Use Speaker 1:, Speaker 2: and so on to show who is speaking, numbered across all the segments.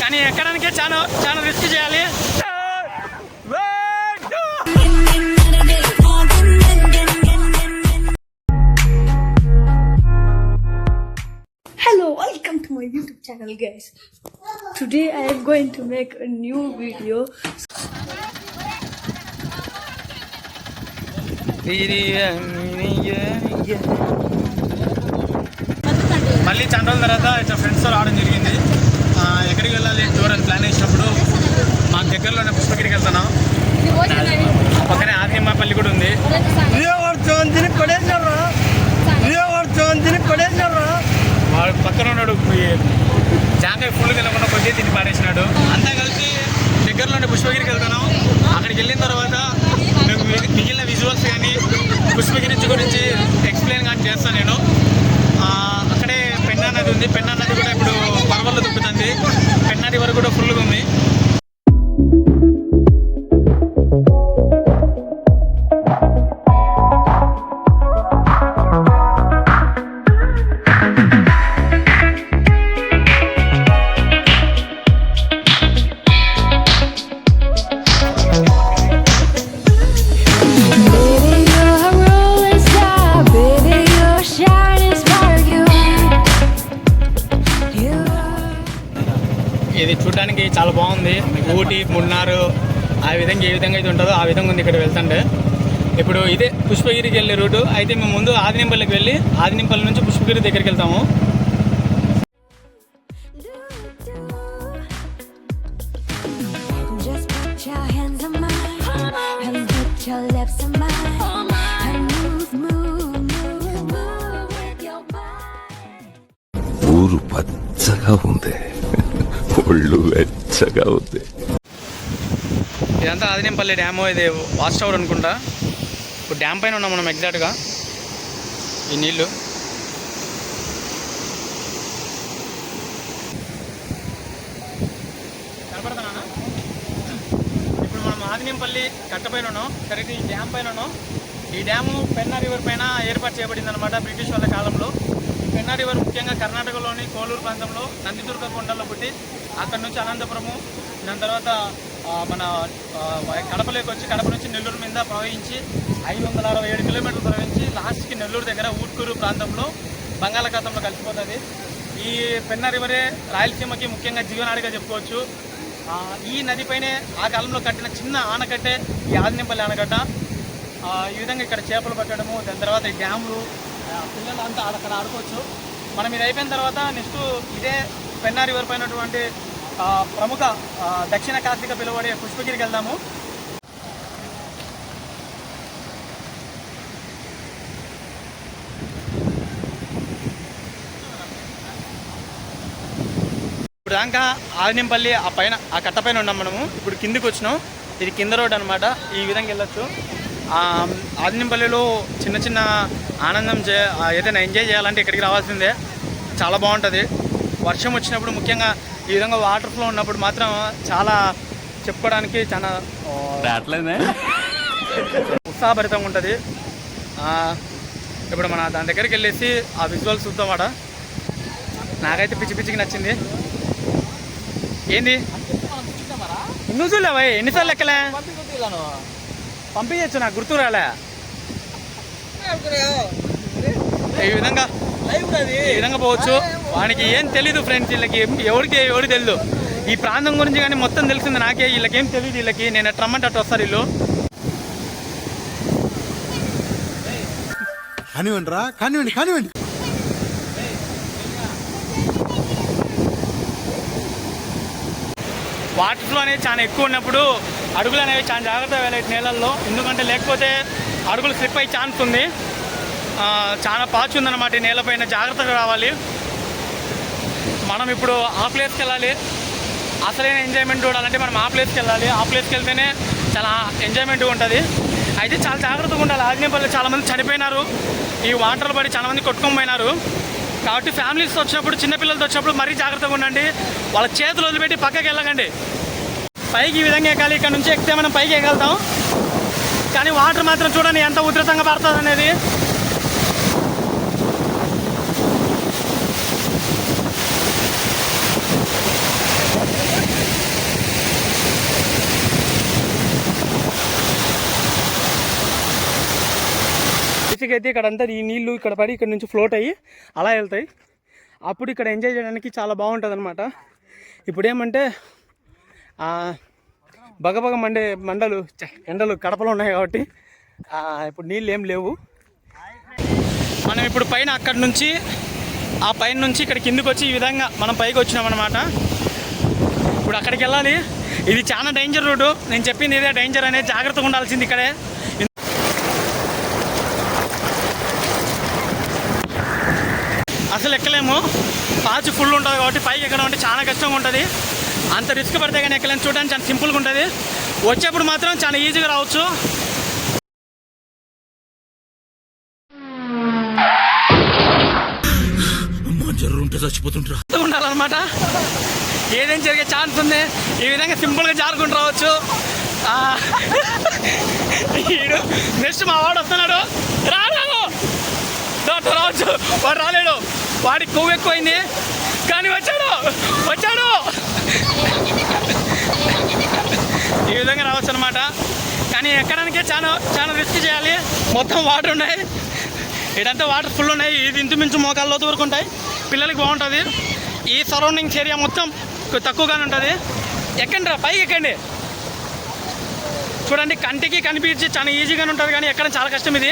Speaker 1: కానీ ఎక్కడానికే చాలా చాలా రిస్క్ చేయాలి.
Speaker 2: Hello, welcome to my YouTube channel, guys. Today I am going to make a new video.
Speaker 1: మళ్ళీ చాలా రోజుల తర్వాత ఇట్లా ఫ్రెండ్స్తో రావడం జరిగింది. ఎక్కడికి వెళ్ళాలి టూర్ అని ప్లాన్ చేసినప్పుడు మాకు దగ్గరలోనే పుష్పగిరికి వెళ్తున్నాం. పక్కనే ఆదినిమ్మపల్లి కూడా ఉంది. వాడు పక్కన ఉన్నాడు, జాంకాయ ఫుల్ తినకుండా కొద్దిగా తిని పాడేసినాడు. అంతా కలిసి దగ్గరలోనే పుష్పగిరికి వెళ్తున్నాం. అక్కడికి వెళ్ళిన తర్వాత మిగిలిన విజువల్స్ కానీ పుష్పగిరి గురించి ఎక్స్ప్లెయిన్ కానీ చేస్తాను నేను. అక్కడే పెన్నా నది ఉంది. పెన్నా నది కూడా ఇప్పుడు పర్వల్లో దుక్కుతుంది. పెన్నాది వరకు కూడా ఫుల్గా ఉంది. ఇది చూడడానికి చాలా బాగుంది. ఊటీ, మున్నార్ ఆ విధంగా ఏ విధంగా అయితే ఉంటుందో ఆ విధంగా ఉంది ఇక్కడ వెళ్తుంటే. ఇప్పుడు ఇదే పుష్పగిరికి వెళ్ళే రూటు. అయితే మేము ముందు ఆదినింపల్లికి వెళ్ళి ఆదినింపల్లి నుంచి పుష్పగిరి దగ్గరికి వెళ్తాము.
Speaker 3: ఊరు పచ్చగా ఉంది, ఒళ్ళు వెచ్చగా ఉంది.
Speaker 1: ఇదంతా ఆదినింపల్లి డ్యామ్. ఇది వాచ్ టవర్ అనుకుంటా. ఇప్పుడు డ్యామ్ పైన ఉన్నాం మనం ఎగ్జాక్ట్గా. ఈ నీళ్ళు కనపడుతున్నా. ఇప్పుడు మనం ఆదినింపల్లి కట్టపైన ఉన్నాం. కరెక్ట్ ఈ డ్యామ్ పైన ఉన్నాం. ఈ డ్యాము పెన్నా రివర్ పైన ఏర్పాటు చేయబడింది అనమాట బ్రిటిష్ వాళ్ళ కాలంలో. పెన్నా రివర్ ముఖ్యంగా కర్ణాటకలోని కోలూరు ప్రాంతంలో నందిదుర్గ కొండల్లో పుట్టి అక్కడ నుంచి అనంతపురము, దాని తర్వాత మన కడపలోకి వచ్చి కడప నుంచి నెల్లూరు మీద ప్రవహించి 567 కిలోమీటర్లు ప్రవహించి లాస్ట్కి నెల్లూరు దగ్గర ఊట్కూరు ప్రాంతంలో బంగాళాఖాతంలో కలిసిపోతుంది. ఈ పెన్నా రివరే రాయలసీమకి ముఖ్యంగా జీవనాడిగా చెప్పుకోవచ్చు. ఈ నదిపైనే ఆ కాలంలో కట్టిన చిన్న ఆనకట్టే ఈ ఆదినింపల్లి ఆనకట్ట. ఈ విధంగా ఇక్కడ చేపలు పట్టడము, దాని తర్వాత ఈ డ్యాములు, పిల్లలు అంతా అక్కడ ఆడుకోవచ్చు. మనం ఇది అయిపోయిన తర్వాత నెక్స్ట్ ఇదే పెన్నా రివర్ పైనటువంటి ప్రముఖ దక్షిణ కాశీగా పిలువబడే పుష్పగిరికి వెళ్దాము. ఇప్పుడు దాకా ఆదినింపల్లి ఆ పైన ఆ కట్ట పైన ఉన్నాం మనము. ఇప్పుడు కిందికి వచ్చినాం. ఇది కింద రోడ్ అనమాట. ఈ విధంగా వెళ్ళొచ్చు. ఆదినింపల్లిలో చిన్న చిన్న ఆనందం ఏదైనా ఎంజాయ్ చేయాలంటే ఇక్కడికి రావాల్సిందే. చాలా బాగుంటుంది. వర్షం వచ్చినప్పుడు ముఖ్యంగా ఈ విధంగా వాటర్ ఫ్లో ఉన్నప్పుడు మాత్రం చాలా చెప్పుకోవడానికి చాలా ఉత్సాహభరితంగా ఉంటుంది. ఇప్పుడు మన దాని దగ్గరికి వెళ్ళేసి ఆ విజువల్స్ చూద్దామాట. నాకైతే పిచ్చి పిచ్చికి నచ్చింది. ఏంది నువ్వు చూడలేవా? ఎన్నిసార్లు ఎక్కలే పంపించచ్చు, నాకు గుర్తు రాలే. ఈ విధంగా పోవచ్చు. వానికి ఏం తెలీదు ఫ్రెండ్స్. వీళ్ళకి ఎవరికి తెలియదు ఈ ప్రాంతం గురించి, కానీ మొత్తం తెలిసింది నాకే. వీళ్ళకి ఏం తెలియదు. వీళ్ళకి నేను ఎట్లా రమ్మంటే అట్టు వస్తారు వీళ్ళు. కానివ్వండి. వాటర్ ఫ్లో అనేది చాలా ఎక్కువ ఉన్నప్పుడు అడుగులు అనేవి చాలా జాగ్రత్తగా వెళ్ళాలి నీళ్ళల్లో. ఎందుకంటే లేకపోతే అడుగులు స్లిప్ అయ్యే ఛాన్స్ ఉంది. చాలా పాచి ఉందన్నమాట ఈ నేలపైన. జాగ్రత్తగా రావాలి. మనం ఇప్పుడు ఆ ప్లేస్కి వెళ్ళాలి. అసలైన ఎంజాయ్మెంట్ చూడాలంటే మనం ఆ ప్లేస్కి వెళ్ళాలి. ఆ ప్లేస్కి వెళ్తేనే చాలా ఎంజాయ్మెంట్గా ఉంటుంది. అయితే చాలా జాగ్రత్తగా ఉండాలి. ఆదినింపల్లి చాలామంది చనిపోయినారు. ఈ వాటర్లు పడి చాలామంది కొట్టుకొని పోయినారు. కాబట్టి ఫ్యామిలీస్తో వచ్చినప్పుడు, చిన్నపిల్లలతో వచ్చినప్పుడు మరీ జాగ్రత్తగా ఉండండి. వాళ్ళ చేతులు వదిలిపెట్టి పక్కకి వెళ్ళకండి. పైకి ఈ విధంగా ఎక్కాలి. ఇక్కడ నుంచి ఎక్కితే మనం పైకి ఎగలుగుతాం. కానీ వాటర్ మాత్రం చూడండి ఎంత ఉధృతంగా పడుతుంది అనేది. లాస్ట్కి అయితే ఇక్కడ అంతా ఈ నీళ్ళు ఇక్కడ పడి ఇక్కడ నుంచి ఫ్లోట్ అయ్యి అలా వెళ్తాయి. అప్పుడు ఇక్కడ ఎంజాయ్ చేయడానికి చాలా బాగుంటుంది అనమాట. ఇప్పుడు ఏమంటే బగబగ ఎండలు కడపలో ఉన్నాయి కాబట్టి ఇప్పుడు నీళ్ళు ఏం లేవు. మనం ఇప్పుడు పైన అక్కడి నుంచి ఆ పైన నుంచి ఇక్కడ కిందకి వచ్చి ఈ విధంగా మనం పైకి వచ్చినామన్నమాట. ఇప్పుడు అక్కడికి వెళ్ళాలి. ఇది చాలా డేంజర్ రూటు. నేను చెప్పింది ఇదే డేంజర్ అనేది, జాగ్రత్తగా ఉండాల్సింది ఇక్కడే. అసలు ఎక్కలేము, పాచి ఫుల్ ఉంటుంది కాబట్టి పైకి ఎక్కడం అంటే చాలా కష్టంగా ఉంటుంది. అంత రిస్క్ పడితే కానీ ఎక్కలేము. చూడడానికి చాలా సింపుల్గా ఉంటుంది. వచ్చేప్పుడు మాత్రం చాలా ఈజీగా రావచ్చు. ఉండాలన్నమాట. ఏదైనా జరిగే ఛాన్స్ ఉంది. ఈ విధంగా సింపుల్గా జారుకుంటూ రావచ్చు. నెక్స్ట్ మా వాడు వస్తున్నాడు. రావచ్చు. వాడు రాలేడు, వాడికి కొవ్వు ఎక్కువైంది, కానీ వచ్చాడు. ఈ విధంగా రావచ్చు అనమాట. కానీ ఎక్కడానికే చాలా రిస్క్ చేయాలి. మొత్తం వాటర్ ఉన్నాయి, ఇదంతా వాటర్ ఫుల్ ఉన్నాయి. ఇది ఇంచుమించు మోకాళ్ళ లోతు వరకు ఉంటాయి. పిల్లలకి బాగుంటుంది. ఈ సరౌండింగ్స్ ఏరియా మొత్తం తక్కువగానే ఉంటుంది. ఎక్కండి రా, పైకి ఎక్కండి. చూడండి, కంటికి కనిపించి చాలా ఈజీగానే ఉంటుంది, కానీ ఎక్కడ చాలా కష్టం. ఇది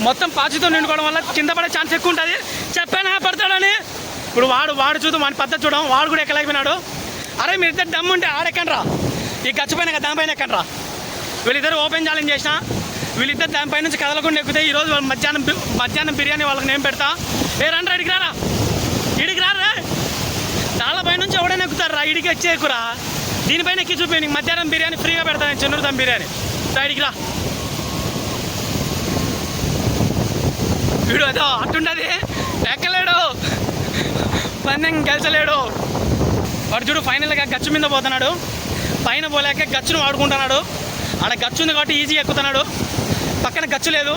Speaker 1: మొత్తం పాచితో నిండుకోవడం వల్ల కింద పడే ఛాన్స్ ఎక్కువ ఉంటుంది. చెప్పానా పడతాడని. ఇప్పుడు వాడు చూద్దాం, వాడి పద్ధతి చూడడం. వాడు కూడా ఎక్కలేకపోయినాడు. అరే మీరు ఇద్దరు దమ్ము ఉంటే ఆడెక్కండి రా. ఈ గచ్చిపోయిన దానిపైన ఎక్కండి రా. వీళ్ళిద్దరు ఓపెన్ ఛాలెంజ్ చేసిన. వీళ్ళిద్దరు దానిపై నుంచి కదలకుండా ఎక్కుతే ఈరోజు మధ్యాహ్నం బిర్యానీ వాళ్ళకి నేను పెడతా. రండి రా, ఇడికి రారా. చాలా పై నుంచి ఎవడైనా ఎక్కుతారు రా. ఇడికి వచ్చి ఎక్కురా. దీనిపైన ఎక్కి చూపి. నీకు మధ్యాహ్నం బిర్యానీ ఫ్రీగా పెడతాను. చెన్నూరు దమ్ బిర్యానీ. ఇడికి రా. వీడు అదో అట్టుండది, ఎక్కలేడు, పందెం గెలిచలేడు. వాడు చూడు ఫైనల్గా గచ్చు మీద పోతున్నాడు. పైన పోలేక గచ్చును వాడుకుంటున్నాడు. ఆడ గచ్చు ఉంది కాబట్టి ఈజీగా ఎక్కుతున్నాడు. పక్కన గచ్చు లేదు.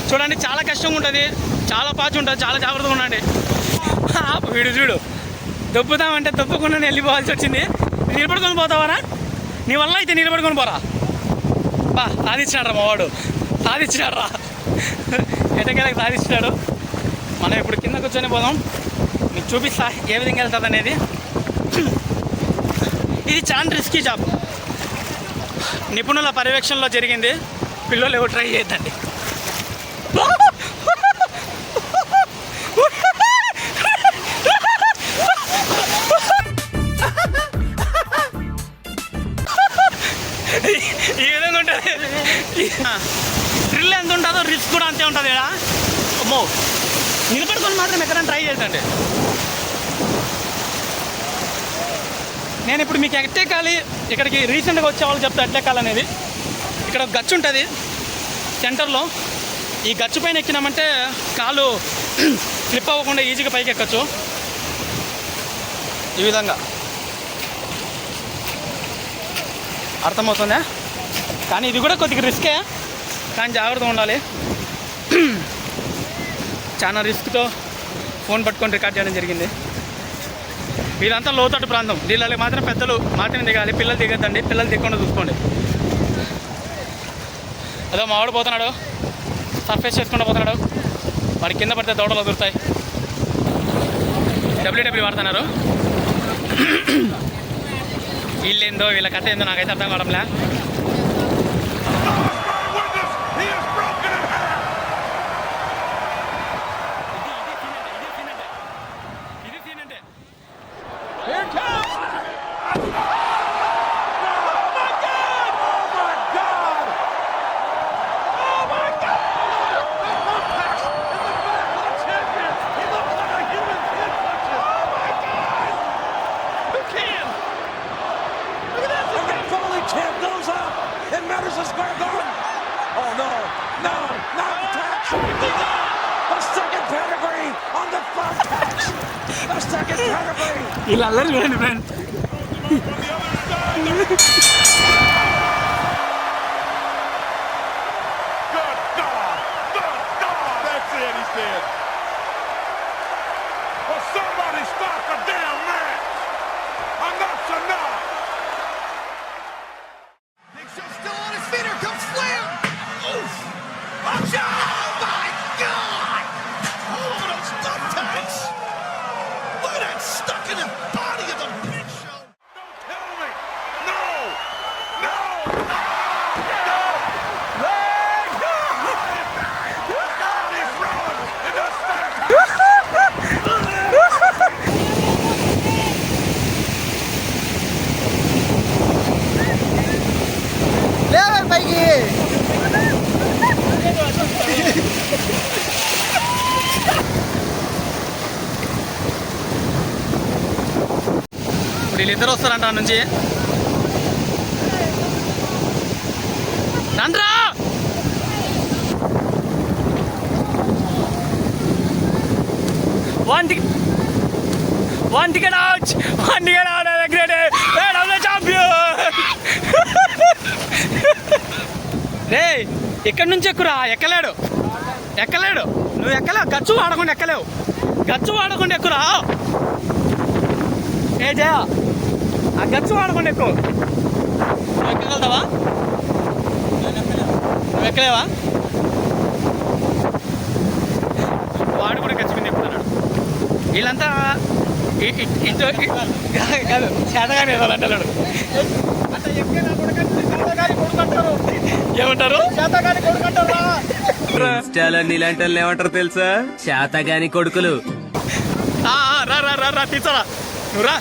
Speaker 1: చూడండి, చాలా కష్టంగా ఉంటుంది, చాలా పాచి ఉంటుంది. చాలా జాగ్రత్తగా ఉండండి. వీడు చూడు, దొబ్బుతామంటే దొబ్బకుండా వెళ్ళిపోవాల్సి వచ్చింది. నిలబడుకొని పోతావారా? నీ వల్ల అయితే నిలబడుకొని పోరా. సాధించినాడు రా, మా వాడు సాధించినాడు రా. ఎటకెళ్ళకి సాధించినాడు. మనం ఇప్పుడు కింద కూర్చొని పోదాం. మీకు చూపిస్తా ఏ విధంగా వెళ్తుంది అనేది. ఇది చాలా రిస్కీ జాబ్. నిపుణుల పర్యవేక్షణలో జరిగింది. పిల్లలు ఎవరు ట్రై చేయొద్దండి. ఈ విధంగా ఉంటుంది. థ్రిల్ ఎంత ఉంటుందో రిస్క్ కూడా అంతే ఉంటుంది. ఇక్కడ అమ్మో, నిలబడుకొని మాత్రం ఎక్కడైనా ట్రై చేయండి. నేను ఇప్పుడు మీకు ఎట్టెక్కాలి, ఇక్కడికి రీసెంట్గా వచ్చే వాళ్ళు చెప్తా ఎట్టెక్కాలనేది. ఇక్కడ ఒక గచ్చు ఉంటుంది సెంటర్లో. ఈ గచ్చు పైన ఎక్కినామంటే కాలు స్లిప్ అవ్వకుండా ఈజీగా పైకి ఎక్కచ్చు. ఈ విధంగా అర్థమవుతుందా? కానీ ఇది కూడా కొద్దిగా రిస్కే, కానీ జాగ్రత్తగా ఉండాలి. చాలా రిస్క్తో ఫోన్ పట్టుకొని రికార్డ్ చేయడం జరిగింది. వీళ్ళంతా లోతట్టు ప్రాంతం. వీళ్ళకి మాత్రం పెద్దలు మాత్రమే దిగాలి, పిల్లలు దిగద్దండి. పిల్లలు దిగకుండా చూసుకోండి. ఏదో మావాడు పోతున్నాడు, సర్ఫేస్ చేసుకుంటూ పోతున్నాడు. వాడి కింద పడితే దౌడలు దొరుకుతాయి. డబ్ల్యూడబ్ల్యూ వాడుతున్నారు. వీళ్ళేందో వీళ్ళ కథ ఏందో నాకైతే అర్థం కావడంలే. ఇలా అల్లరి చూడండి friend.
Speaker 4: Big Show still on his feet. Here comes Slam. Oof. Oh my
Speaker 1: వీళ్ళిద్దరు వస్తారంట ఆ నుంచి. రండ్రా one ticket out great head of the champion. రే ఇక్కడ నుంచి ఎక్కురా, ఎక్కలేడు నువ్వు ఎక్కలేవు, గచ్చు వాడకుండా ఎక్కురా. ఏ జయ ఆ గచ్చు వాడకుండా ఎక్కువ. నువ్వు ఎక్కగలుగుతావా? నువ్వు ఎక్కలేవా? వాడు కూడా గచ్చు మీద ఎక్కుతున్నాడు. వీళ్ళంతా కాదు శాతగాని అంటాడు. ఏమంటారు?
Speaker 4: ఇలాంటి వాళ్ళు ఏమంటారు తెలుసా? శాతగాని కొడుకులు.
Speaker 1: రా రా రా రా తీసారా నువ్వు రా.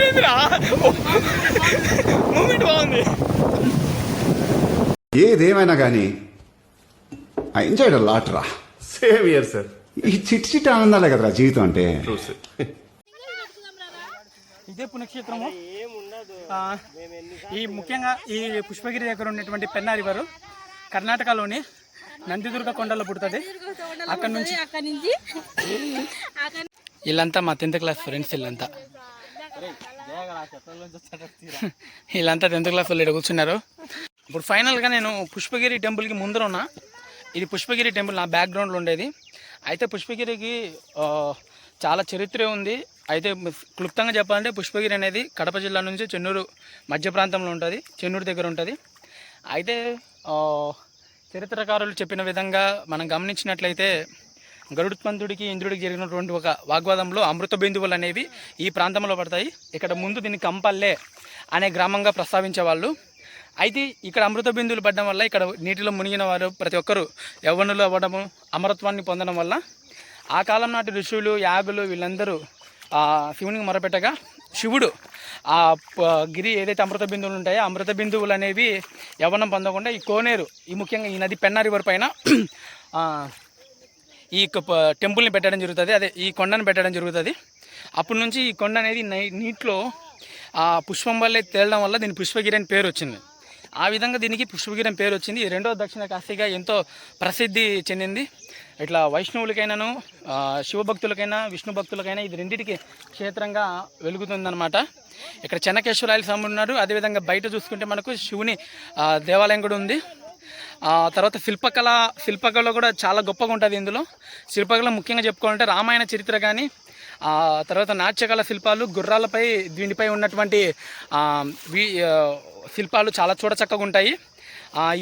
Speaker 1: ఏంద్రా మూమెంట్ బాగుంది.
Speaker 5: ఏదేమైనా కానీ ఐ ఎంజాయ్డ్ అ లాట్ రా.
Speaker 6: Same year sir.
Speaker 5: ఈ చిట్ ఆనందాలే కదరా జీవితం అంటే.
Speaker 1: ఇదే పుణ్యక్షేత్రము. ఈ ముఖ్యంగా ఈ పుష్పగిరి దగ్గర ఉన్నటువంటి పెన్నా రివర్ కర్ణాటకలోని నందిదుర్గ కొండలో పుడుతుంది. అక్కడ నుంచి వీళ్ళంతా మా 10th క్లాస్ ఫ్రెండ్స్. వీళ్ళంతా 10th క్లాస్ వాళ్ళు ఇక్కడ కూర్చున్నారు. ఇప్పుడు ఫైనల్గా నేను పుష్పగిరి టెంపుల్కి ముందర ఉన్నా. ఇది పుష్పగిరి టెంపుల్ నా బ్యాక్గ్రౌండ్లో ఉండేది. అయితే పుష్పగిరికి చాలా చరిత్ర ఉంది. అయితే క్లుప్తంగా చెప్పాలంటే పుష్పగిరి అనేది కడప జిల్లా నుంచి చెన్నూరు మధ్య ప్రాంతంలో ఉంటుంది, చెన్నూరు దగ్గర ఉంటుంది. అయితే చరిత్రకారులు చెప్పిన విధంగా మనం గమనించినట్లయితే గరుత్మంతుడికి ఇంద్రుడికి జరిగినటువంటి ఒక వాగ్వాదంలో అమృత బిందువులు అనేవి ఈ ప్రాంతంలో పడతాయి. ఇక్కడ ముందు దీన్ని కంపల్లే అనే గ్రామంగా ప్రస్తావించేవాళ్ళు. అయితే ఇక్కడ అమృత బిందువులు పడడం వల్ల ఇక్కడ నీటిలో మునిగిన వారు ప్రతి ఒక్కరూ యవ్వనులు అవ్వడము, అమరత్వాన్ని పొందడం వల్ల ఆ కాలం నాటి ఋషులు, యాగులు వీళ్ళందరూ శివునికి మొరపెట్టగా శివుడు ఆ గిరి ఏదైతే అమృత బిందువులు ఉంటాయో అమృత బిందువులు అనేవి యవ్వనం పొందకుండా ఈ కోనేరు, ఈ ముఖ్యంగా ఈ నది పెన్నా రివర్ పైన ఈ టెంపుల్ని పెట్టడం జరుగుతుంది. అదే ఈ కొండను పెట్టడం జరుగుతుంది. అప్పటి నుంచి ఈ కొండ అనేది నీటిలో పుష్పం వల్లే తేలడం వల్ల దీనికి పుష్పగిరి అని పేరు వచ్చింది. ఆ విధంగా దీనికి పుష్పగిరి అని పేరు వచ్చింది. రెండో దక్షిణ కాశీగా ఎంతో ప్రసిద్ధి చెందింది. ఇట్లా వైష్ణవులకైనాను, శివభక్తులకైనా, విష్ణు భక్తులకైనా ఇది రెండింటికి క్షేత్రంగా వెలుగుతుందన్నమాట. ఇక్కడ చెన్నకేశ్వరాయల స్వామి ఉన్నారు. అదేవిధంగా బయట చూసుకుంటే మనకు శివుని దేవాలయం కూడా ఉంది. తర్వాత శిల్పకళ కూడా చాలా గొప్పగా ఉంటుంది. ఇందులో శిల్పకళ ముఖ్యంగా చెప్పుకోవాలంటే రామాయణ చరిత్ర కానీ, తర్వాత నాట్యకళ శిల్పాలు, గుర్రాలపై దీనిపై ఉన్నటువంటి శిల్పాలు చాలా చూడచక్కగా ఉంటాయి.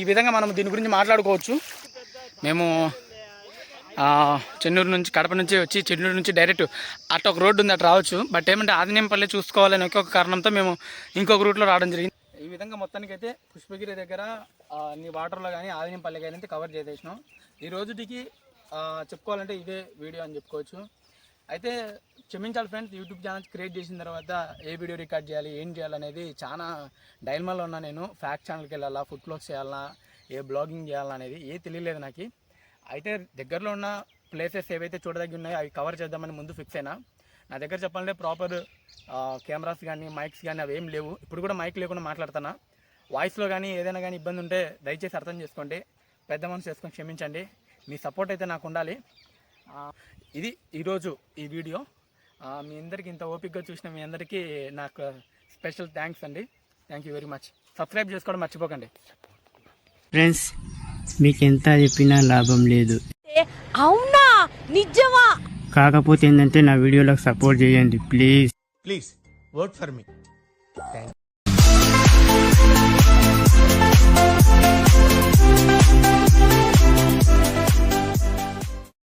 Speaker 1: ఈ విధంగా మనం దీని గురించి మాట్లాడుకోవచ్చు. మేము చెన్నూరు నుంచి, కడప నుంచి వచ్చి చెన్నూరు నుంచి డైరెక్ట్ అటు ఒక రోడ్డు ఉంది, అటు రావచ్చు. బట్ ఏమంటే ఆదినేంపల్లి చూసుకోవాలని ఒక్కొక్క కారణంతో మేము ఇంకొక రూట్లో రావడం జరిగింది. ఈ విధంగా మొత్తానికైతే పుష్పగిరి దగ్గర నీ వాటర్లో కానీ ఆదినేంపల్లి కానీ అయితే కవర్ చేసేసినాం. ఈ రోజుటికి చెప్పుకోవాలంటే ఇదే వీడియో అని చెప్పుకోవచ్చు. అయితే క్షమించాలి ఫ్రెండ్స్, యూట్యూబ్ ఛానల్ క్రియేట్ చేసిన తర్వాత ఏ వీడియో రికార్డ్ చేయాలి, ఏం చేయాలనేది చాలా డైల్మాలో ఉన్నా. నేను ఫ్యాక్ట్ ఛానల్కి వెళ్ళాలా, ఫుడ్ బ్లాగ్స్ చేయాలన్నా, ఏ బ్లాగింగ్ చేయాలనేది తెలియలేదు నాకు. అయితే దగ్గరలో ఉన్న ప్లేసెస్ ఏవైతే చూడదగ్గి ఉన్నాయో అవి కవర్ చేద్దామని ముందు ఫిక్స్ అయినా. నా దగ్గర చెప్పాలంటే ప్రాపర్ కెమెరాస్ కానీ మైక్స్ కానీ అవి ఏం లేవు. ఇప్పుడు కూడా మైక్ లేకుండా మాట్లాడుతున్నా. వాయిస్లో కానీ ఏదైనా కానీ ఇబ్బంది ఉంటే దయచేసి అర్థం చేసుకోండి, పెద్ద మనసు చేసుకొని క్షమించండి. మీ సపోర్ట్ అయితే నాకు ఉండాలి. ఇది ఈరోజు ఈ వీడియో. మీ అందరికీ ఇంత ఓపికగా చూసిన మీ అందరికీ నాకు స్పెషల్ థ్యాంక్స్ అండి. Thank you very much. Subscribe చేసుకోవడం మర్చిపోకండి
Speaker 7: ఫ్రెండ్స్. మీకు ఎంత చెప్పినా లాభం లేదు.
Speaker 2: అవునా, నిజమా?
Speaker 7: కాకపోతే ఏంటంటే నా వీడియోలకు సపోర్ట్ చేయండి please.
Speaker 6: Please work for me.